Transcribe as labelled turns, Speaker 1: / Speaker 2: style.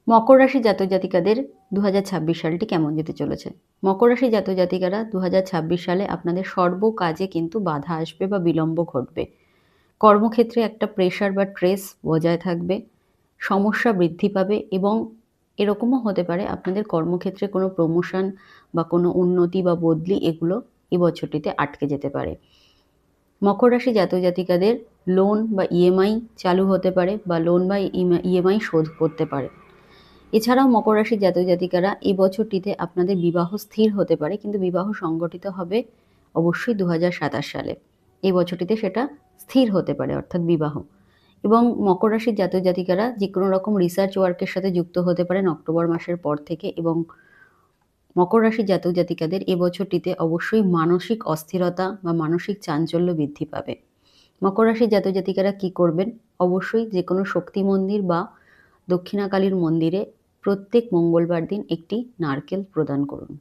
Speaker 1: মকর রাশি জাতক জাতিকাদের 2026 সালটি কেমন যেতে চলেছে? মকর রাশি জাতক জাতিকারা 2026 সালে আপনাদের সর্বকাজে কিন্তু বাধা আসবে বা বিলম্ব ঘটবে। কর্মক্ষেত্রে একটা প্রেশার বা ট্রেস বজায় থাকবে, সমস্যা বৃদ্ধি পাবে এবং এরকমও হতে পারে আপনাদের কর্মক্ষেত্রে কোনো প্রমোশন বা কোনো উন্নতি বা বদলি এগুলো এই বছরটিতে আটকে যেতে পারে। মকর রাশি জাতক জাতিকাদের লোন বা ইএমআই চালু হতে পারে বা লোন বা ইএমআই শোধ করতে পারে। এছাড়াও মকর রাশির জাতক জাতিকারা এই বছরটিতে আপনাদের বিবাহ স্থির হতে পারে, কিন্তু বিবাহ সংগঠিত হবে অবশ্যই 2027 সালে। এই বছরটিতে সেটা স্থির হতে পারে, অর্থাৎ বিবাহ। এবং মকর রাশির জাতক জাতিকারা যে কোনো রকম রিসার্চ ওয়ার্কের সাথে যুক্ত হতে পারেন অক্টোবর মাসের পর থেকে। এবং মকর রাশির জাতক জাতিকাদের এ বছরটিতে অবশ্যই মানসিক অস্থিরতা বা মানসিক চাঞ্চল্য বৃদ্ধি পাবে। মকর রাশির জাতক জাতিকারা কি করবেন? অবশ্যই যে কোনো শক্তি মন্দির বা দক্ষিণাকালীর মন্দিরে প্রত্যেক মঙ্গলবার দিন একটি নারকেল প্রদান করুন।